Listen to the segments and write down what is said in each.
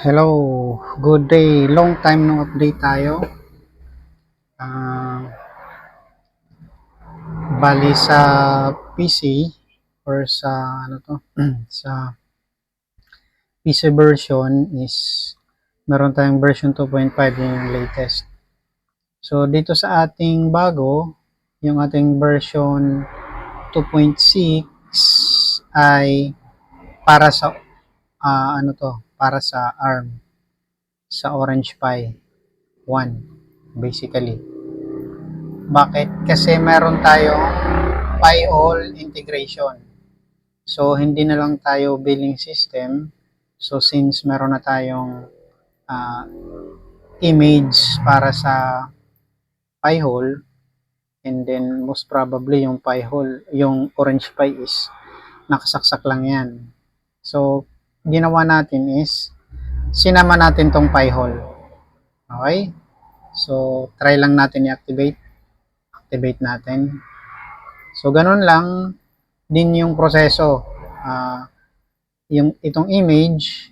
Hello, good day. Long time no update tayo. Ah, bali sa PC or sa ano to, sa PC version is meron tayong version 2.5 yun yung latest. So dito sa ating bago, yung ating version 2.6 ay para sa ano to, para sa ARM, sa Orange Pi 1 basically. Bakit? Kasi meron tayong Pi-all integration. So, hindi na lang tayo billing system. So, since meron na tayong uh, image para sa Pi-hole, and then most probably yung Pi-hole, yung Orange Pi is nakasaksak lang yan. So, ginawa natin is sinama natin tong Pi-hole. Okay? So, try lang natin i-activate. Activate natin. So, ganun lang din yung proseso. Yung itong image,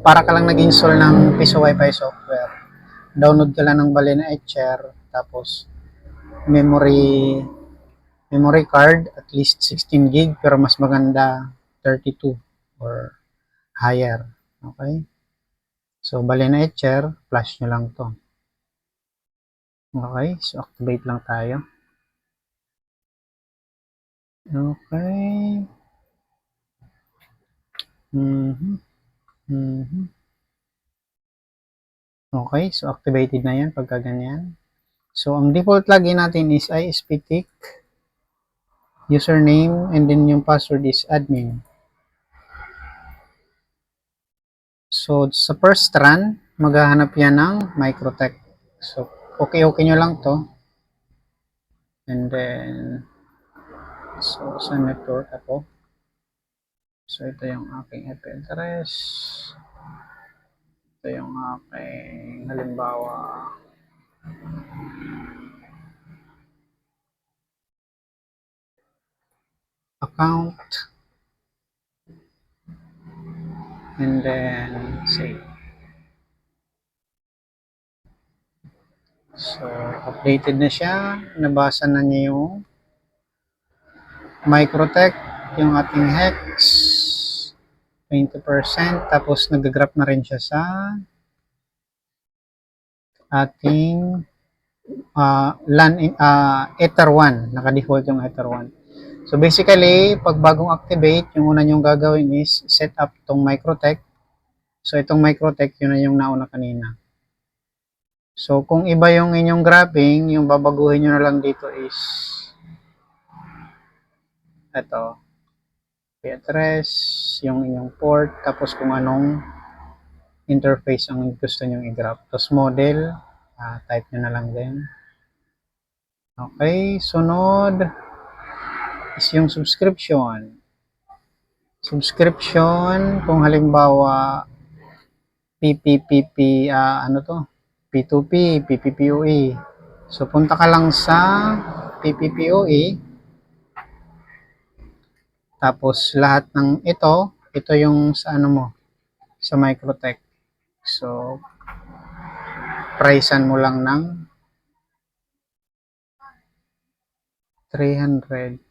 para ka lang nag-install ng Piso Wi-Fi software. Download ka lang ng Balena Etcher, tapos memory card, at least 16 gig, pero mas maganda 32 or higher. Okay? So, Balena Etcher, flash nyo lang to. Okay? So, activate lang tayo. Okay. Okay, so activated na yan pagka ganyan. So, ang default login natin is ISPTIC, username, and then yung password is admin. So, sa first run, maghahanap yan ng Microtech. So, okay nyo lang to. And then, so, sa network ako. So, ito yung aking IP address. Ito yung aking, halimbawa, account. And then, save. So, updated na siya. Nabasa na niya yung Microtech, yung ating hex, 20%. Tapos, nag-graph na rin siya sa ating Ether 1. Naka-default yung Ether 1. So, basically, pag bagong activate, yung una nyong gagawin is set up tong Microtech. So, itong Microtech, yun na yung nauna kanina. So, kung iba yung inyong graphing, yung babaguhin nyo na lang dito is ito, address, yung inyong port, tapos kung anong interface ang gusto nyong i-graph. Tapos model, type nyo na lang din. Okay, sunod is yung subscription. Subscription, kung halimbawa PPPP, ano to? P2P, PPPoE. So, punta ka lang sa PPPoE. Tapos, lahat ng ito yung sa ano mo, sa Microtech. So, pricean mo lang ng 300.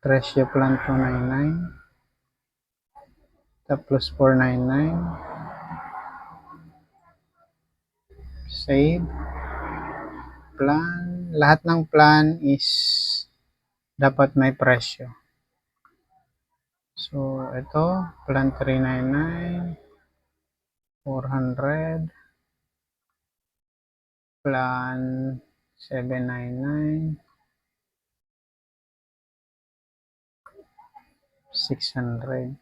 Presyo plan 299. Tapos 499. Save. Plan. Lahat ng plan is dapat may presyo. So, ito, plan 399, 400, plan 799, 600.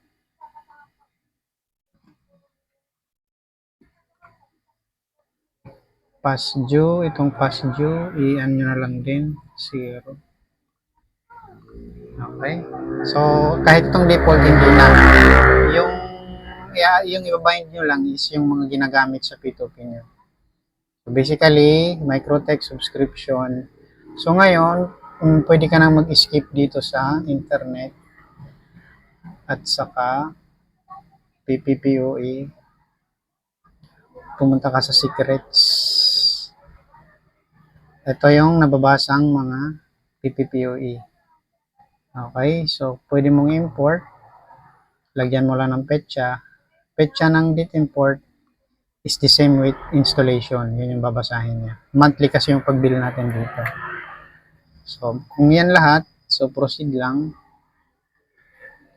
Past due, itong past due, i-an nyo na lang din, 0. Okay? So, kahit itong default, hindi na. Yung ibabind nyo lang is yung mga ginagamit sa P2P nyo. So, basically, Microtech subscription. So, ngayon, pwede ka nang mag-skip dito sa internet at saka PPPoE, pumunta ka sa secrets. Ito yung nababasang mga PPPoE. Okay, so pwede mong import. Lagyan mo lang ng petsa. Petsa ng date import is the same with installation. Yun yung babasahin niya. Monthly kasi yung pag-bill natin dito. So, kung yan lahat, so proceed lang.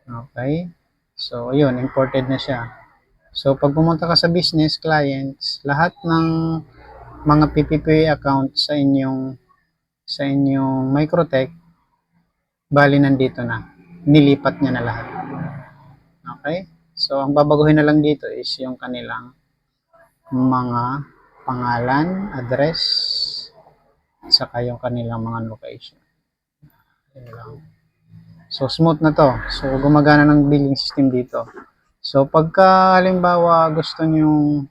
Okay. So, yun, imported na siya. So, pag pumunta ka sa business clients, lahat ng mga PPP account sa inyong Microtech, bali nandito na. Nilipat niya na lahat. Okay? So, ang babaguhin na lang dito is yung kanilang mga pangalan, address, saka yung kanilang mga location. So, smooth na to. So, gumagana ng billing system dito. So, pagka halimbawa gusto nyong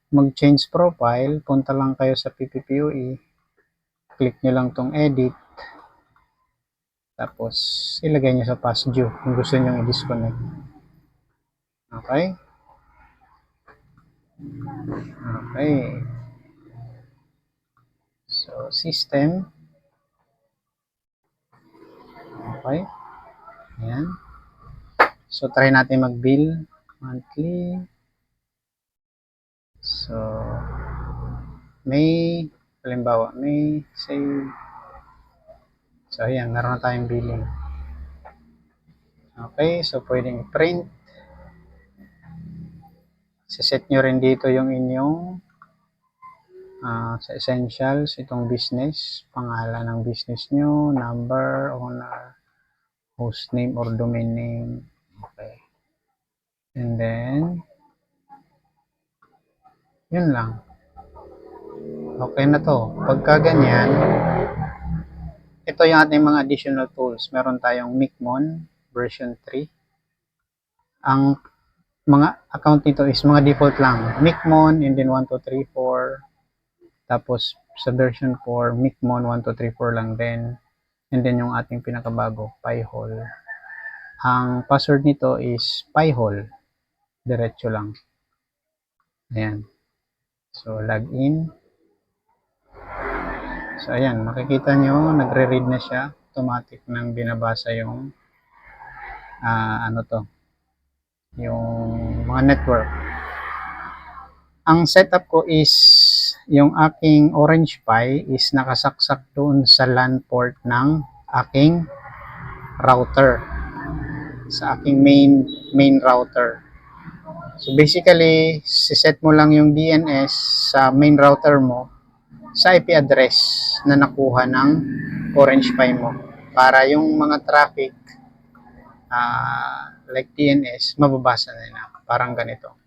mag-change profile, punta lang kayo sa PPPoE, click nyo lang tong edit, tapos ilagay nyo sa past due kung gusto nyo i-disconnect. Okay? Okay. So, system. Okay. Ayan. So, try natin mag-bill monthly. So, may, halimbawa, may save. So, ayan, meron na tayong billing. Okay, so pwedeng print. Siset nyo rin dito yung inyong sa essentials, itong business, pangalan ng business nyo, number, owner, host name or domain name. Okay. And then, yun lang. Okay na to. Pagka ganyan, ito yung ating mga additional tools. Meron tayong Micmon version 3. Ang mga account nito is mga default lang. Micmon and then 1, 2, 3, 4. Tapos sa version 4, Micmon 1, 2, 3, 4 lang din. And then yung ating pinakabago, Pi-hole. Ang password nito is Pi-hole. Diretso lang. Ayan. So, login. So, ayan. Makikita nyo, nagre-read na siya. Automatic nang binabasa yung ano to, yung mga network. Ang setup ko is yung aking Orange Pi is nakasaksak doon sa LAN port ng aking router, sa aking main router. So basically, siset mo lang yung DNS sa main router mo sa IP address na nakuha ng Orange Pi mo para yung mga traffic like DNS mababasa nila. Parang ganito.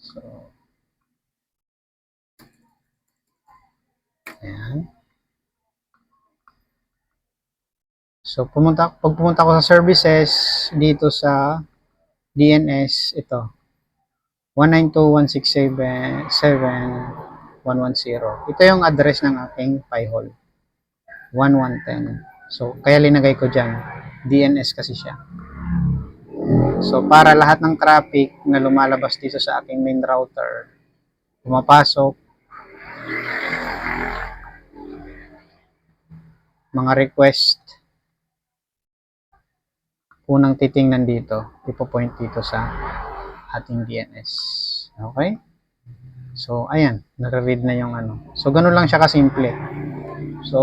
So, ayan. So, pag pumunta ko sa services, dito sa DNS, ito, 192.167.7.110. Ito yung address ng aking Pi-hole. 1110. So, kaya linagay ko dyan. DNS kasi siya. So, para lahat ng traffic na lumalabas dito sa aking main router, pumapasok, mga request, unang titingnan dito, ipo-point dito sa ating DNS. Okay? So, ayan, nare-read na yung ano. So, ganun lang siya kasimple. So,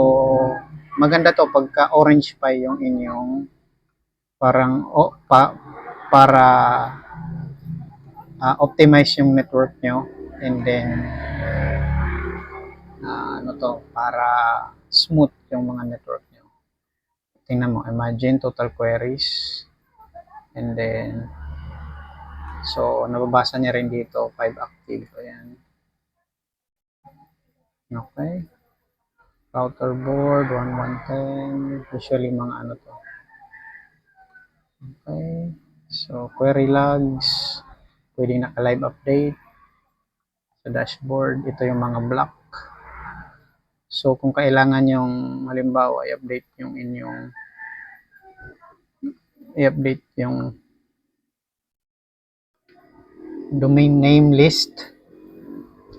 maganda to pagka Orange Pi yung inyong parang para optimize yung network nyo, and then ano to, para smooth yung mga network nyo. Tingnan mo, imagine total queries, and then so nababasa niya rin dito 5 active. Ayan. Okay. Router board 1110, usually mga ano to. Okay. So query logs, pwedeng naka-live update sa dashboard. Ito yung mga block. So kung kailangan yung halimbawa i-update yung inyong i-update yung domain name list.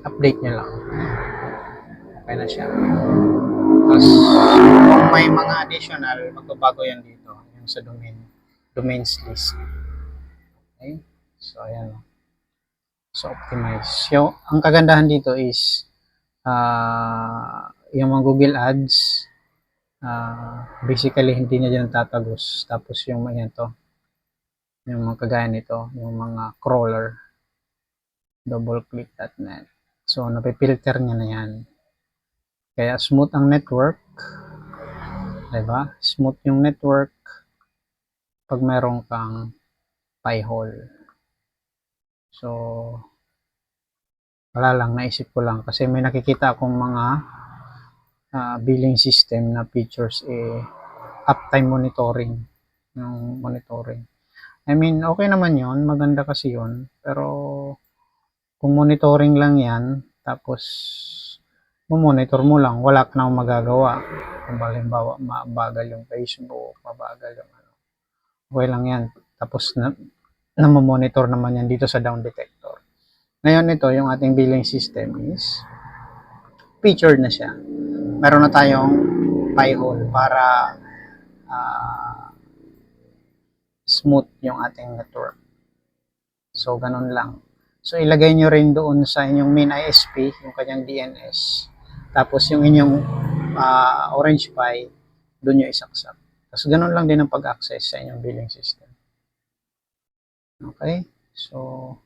Update nyo lang. Okay na siya. Tapos, kung may mga additional, magbabago yan dito. Yung sa domains list. Okay? So, ayan. So, optimize. Ang kagandahan dito is, yung mga Google Ads, basically, hindi na dyan tatagos. Tapos, yung mga to, yung mga kagaya nito, yung mga crawler, doubleclick.net. So, napipilter niya na yan. Kaya, smooth ang network. Diba? Smooth yung network pag meron kang pi-hole. So, wala lang, naisip ko lang. Kasi may nakikita akong mga billing system na features uptime monitoring. Yung monitoring. I mean, okay naman yon, maganda kasi yon. Pero, kung monitoring lang yan, tapos, monitor mo lang, wala ka nang magagawa. Kung halimbawa, mabagal yung Facebook, mabagal yung ano. Okay lang yan. Tapos, monitor naman yan dito sa down detector. Ngayon ito, yung ating billing system is featured na siya. Meron na tayong pi-hole para smooth yung ating network. So, ganun lang. So, ilagay nyo rin doon sa inyong main ISP, yung kanyang DNS. Tapos, yung inyong Orange Pi, doon nyo isaksak. Tapos, ganun lang din ang pag-access sa inyong billing system. Okay? So,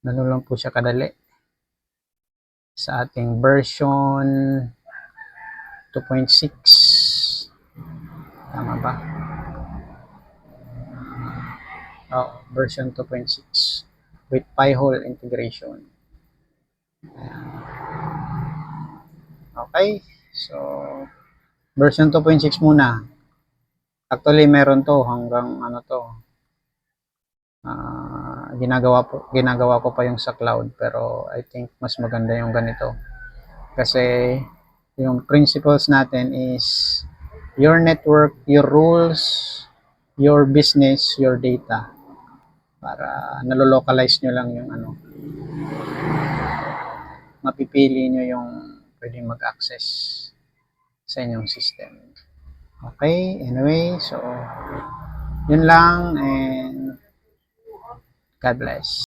ganun lang po siya kadali. Sa ating version 2.6. Tama ba? Oh, version 2.6 with Pi-hole integration. Okay? So, version 2.6 muna. Actually, meron to hanggang ano to. Ginagawa ko pa yung sa cloud, pero I think mas maganda yung ganito. Kasi yung principles natin is your network, your rules, your business, your data. Para nalolocalize nyo lang yung ano. Mapipili nyo yung pwedeng mag-access sa inyong system. Okay, anyway, so yun lang and God bless.